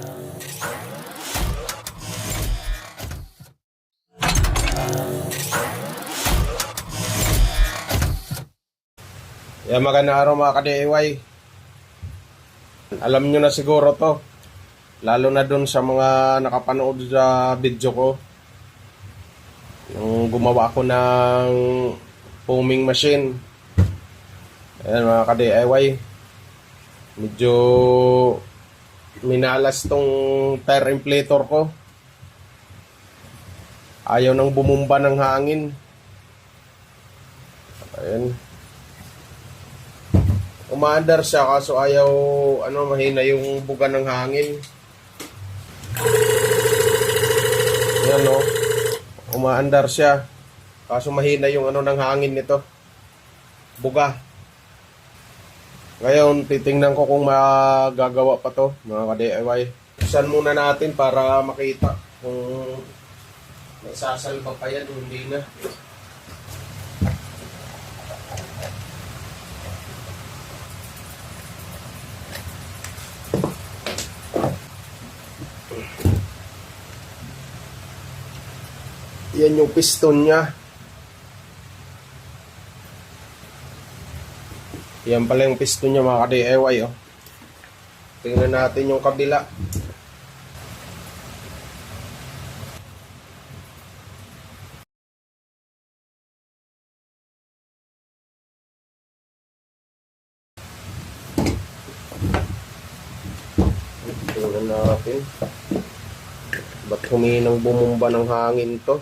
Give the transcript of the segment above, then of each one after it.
Yan, magandang araw mga ka-DIY. Alam nyo na siguro to, lalo na dun sa mga nakapanood sa video ko, yung gumawa ko ng foaming machine. Ayan mga ka-DIY, medyo minalas tong tire inflator ko. Ayaw nang bumumba ng hangin. Ayan, umaandar siya kaso ayaw mahina yung buga ng hangin. Yan o, umaandar siya kaso mahina yung ng hangin nito, buga. Ngayon titingnan ko kung magagawa pa to mga ka-DIY. Buksan muna natin para makita kung may sasalba pa yan o hindi na. Yan yung piston niya. Yan pala yung piston niya mga ka-DIY oh. Tingnan natin yung kabila. Tingnan natin. Ba't huminang bumumba ng hangin to?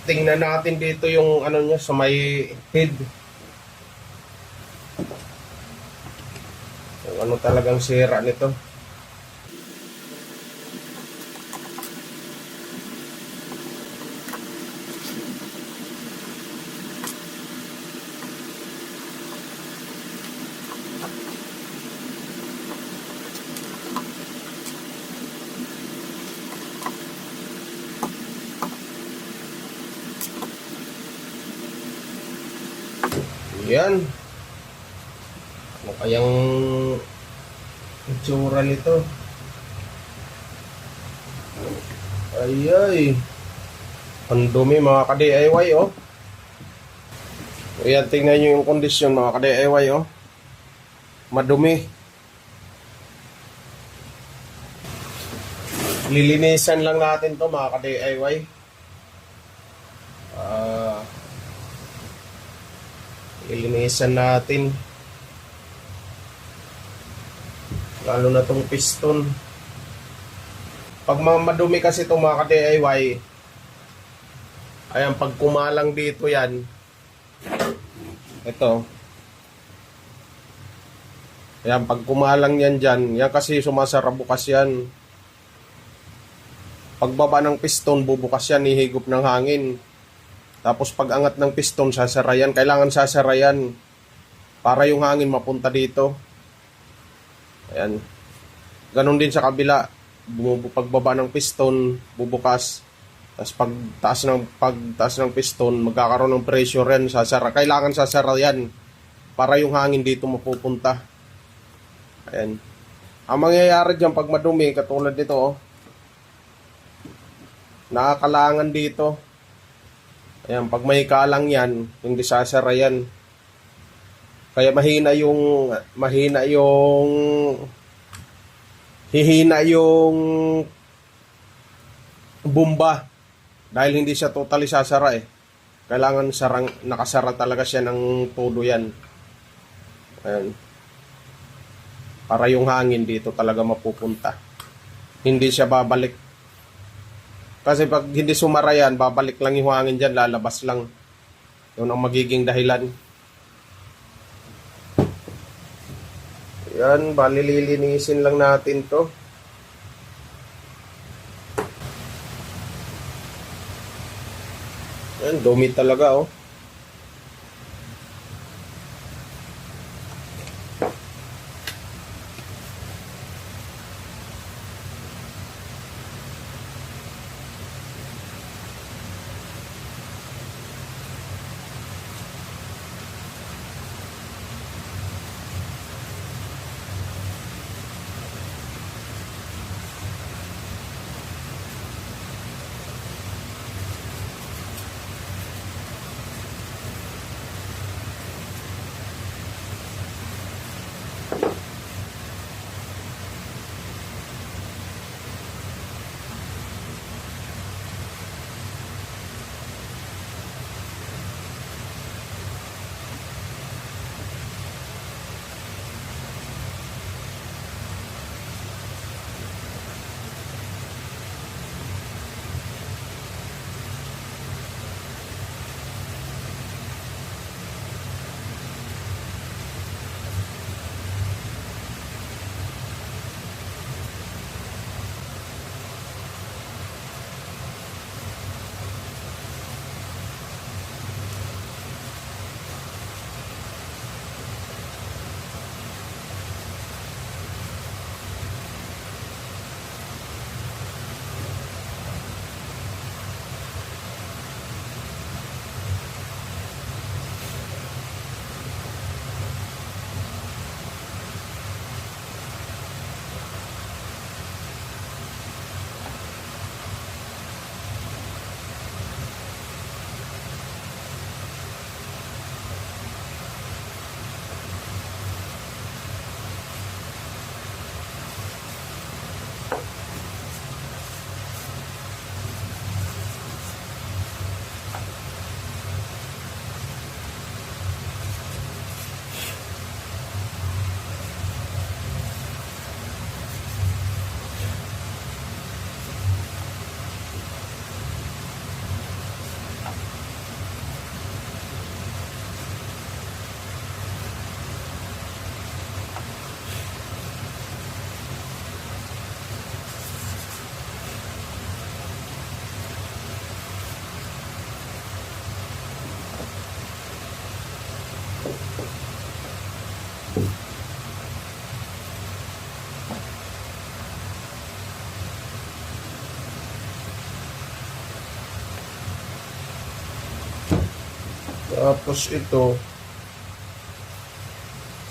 Tingnan natin dito yung niya sa may head. Yung talagang sira nito. Yan. Ano kayang itsura nito? Ay. Ang dumi mga ka-DIY oh. Ayan, tingnan nyo yung kondisyon mga ka-DIY oh. Madumi. Lilinisan lang natin to mga ka-DIY. Ilinisan natin lalo na tong piston. Pag madumi kasi itong mga ka-DIY, ayan, pag kumalang dito yan, ito, ayan, pag kumalang yan dyan, yan kasi sumasara bukas yan. Pagbaba ng piston, bubukas yan, ihigop ng hangin. Tapos pag angat ng piston, sasarayan. Kailangan sasarayan para yung hangin mapunta dito. Ayan. Ganon din sa kabila. Pagbaba ng piston, bubukas. Tapos pagtaas ng piston, magkakaroon ng pressure yan. Kailangan sasarayan para yung hangin dito mapupunta. Ayan. Ang mangyayari dyan pag madumi, katulad nito oh, nakakalangan dito. Ayan, pag may kalang yan, hindi sasara yan. Kaya hihina yung bomba dahil hindi siya totally sasara eh. Kailangan nakasara talaga siya ng todo yan. Ayan. Para yung hangin dito talaga mapupunta. Hindi siya babalik. Kasi pag hindi sumara yan, babalik lang yung hangin dyan, lalabas lang. Yun ang magiging dahilan. Yan, bali lilinisin lang natin to. Ayan, dumi talaga oh. Tapos ito,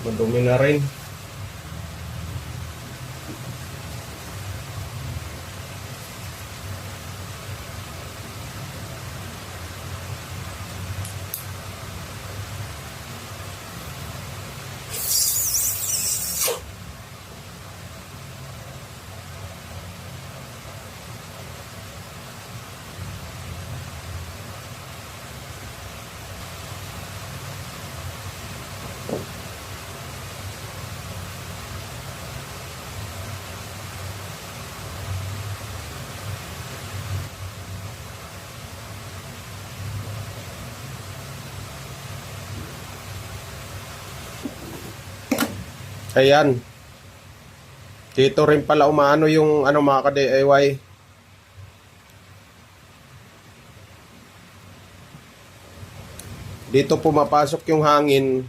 madumi na rin. Ayan. Dito rin pala umaano yung ano mga ka-DIY. Dito pumapasok yung hangin.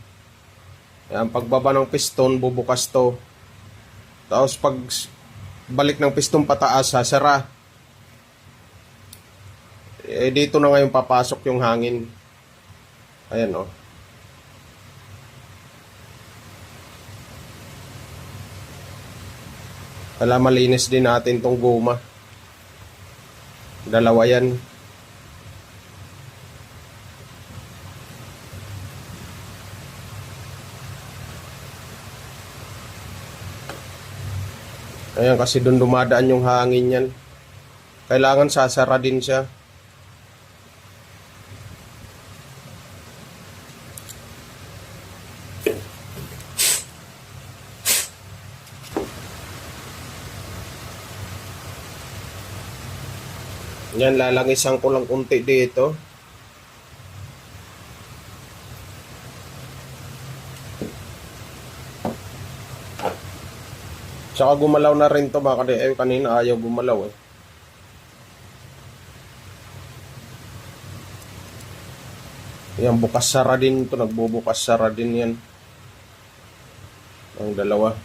Ayan, pagbaba ng piston, bubukas to. Tapos pag balik ng piston pataas, sasara. Eh, dito na ngayon papasok yung hangin. Ayan oh. Kala malinis din natin tong guma. Dalawa yan. Ayan, kasi doon dumadaan yung hangin yan. Kailangan sasara din siya. Yan, lalangisan ko lang unti dito. Tsaka gumalaw na rin to mga ka-DIY. Kanina ayaw gumalaw eh. Yan, bukas-sara din ito. Nagbubukas-sara din yan. Ang dalawa.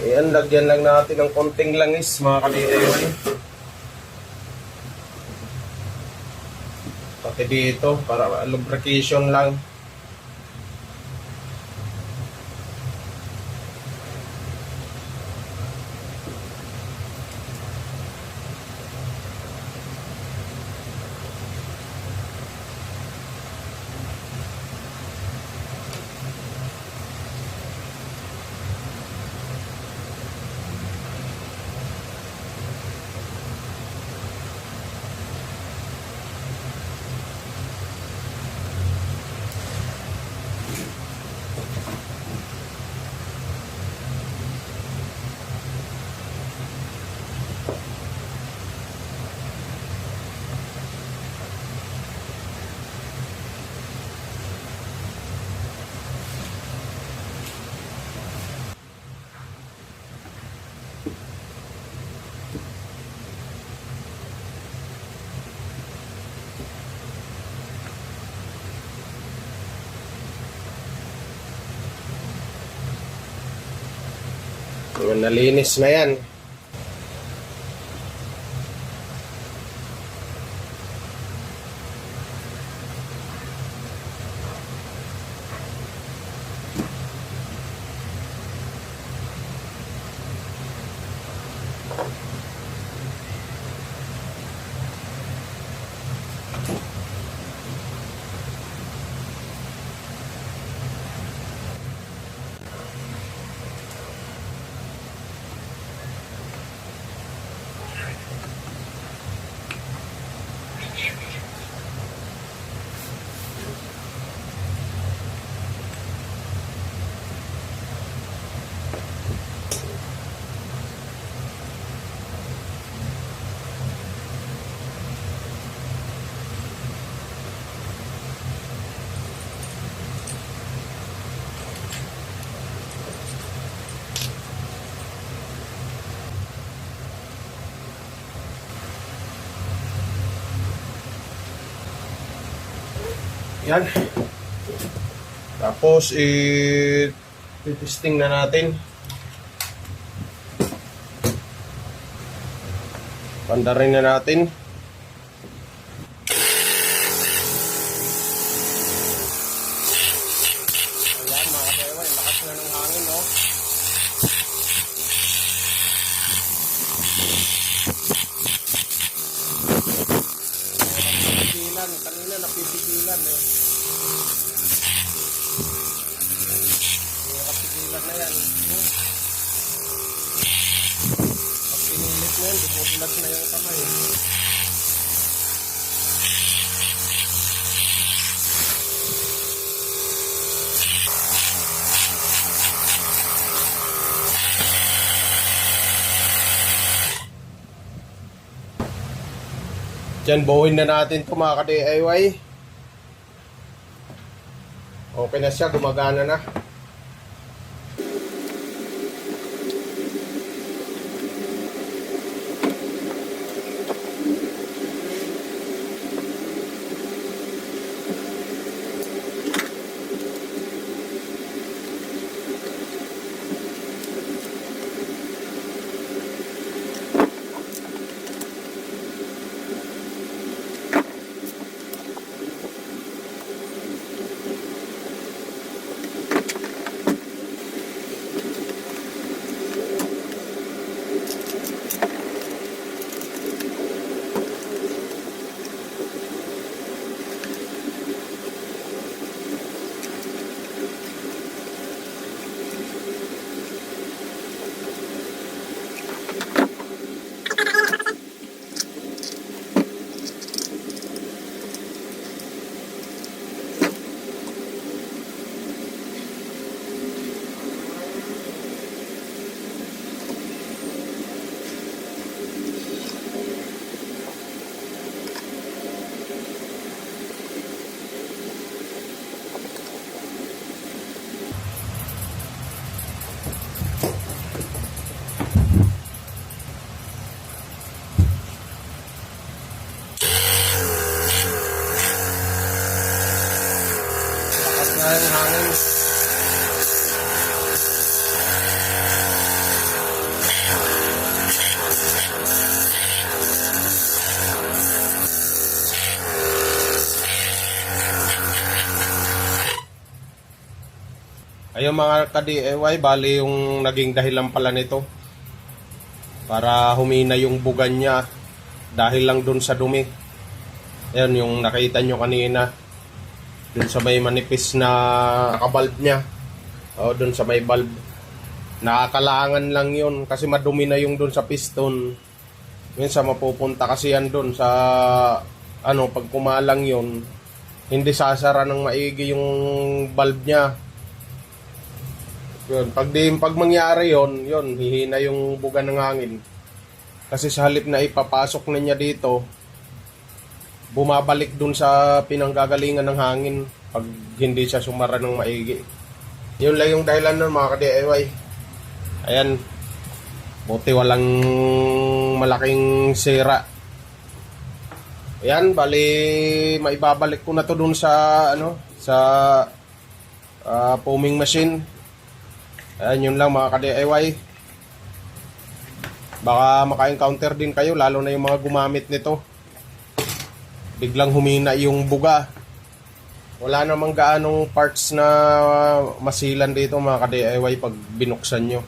Ayan, lagyan lang natin ng konting langis mga ka-DIY. Pati dito, para lubrication lang. Ayan, nalinis na yan. Yan. Tapos, testing na natin. Pandarin na natin. Ayan mga katewa, lakas na ng hangin, no? Napipigilan, kanina napipigilan eh. Napipigilan na yan. Pag pinilit na yan, bumubulat na yung kamay. Diyan, buuin na natin ito mga ka-DIY. Okay na siya, gumagana na. ang hangin. Ayun mga ka-DIY, bali yung naging dahilan pala nito para humina yung bugan niya dahil lang dun sa dumi. Ayan yung nakita nyo kanina dun sa may manipis na nakabalb niya, o dun sa may bulb, nakakalangan lang yun kasi madumi na yung dun sa piston. Minsan mapupunta kasi yan dun sa ano, pag kumalang yun hindi sasara ng maigi yung bulb niya. Yun, pag mangyari yun, hihina yung buga ng hangin. Kasi sa halip na ipapasok na niya dito, bumabalik dun sa pinanggagalingan ng hangin pag hindi siya sumara ng maigi. Yun lang yung dahilan nun mga ka-DIY. Ayan, buti walang malaking sira. Ayan, bali maibabalik ko na to dun sa ano, sa foaming machine. Ayan, yun lang mga ka-DIY. Baka maka-encounter din kayo, lalo na yung mga gumamit nito. Biglang humina yung buga. Wala namang gaanong parts na masilan dito mga ka-DIY pag binuksan nyo.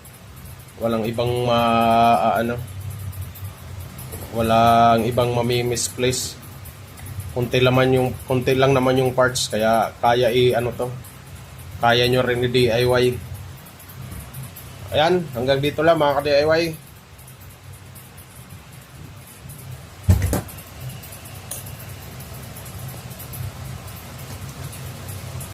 Walang ibang walang ibang mami-misplace. Konti lang naman yung parts, kaya kaya kaya nyo rin i-DIY. Ayan, hanggang dito lang mga ka-DIY.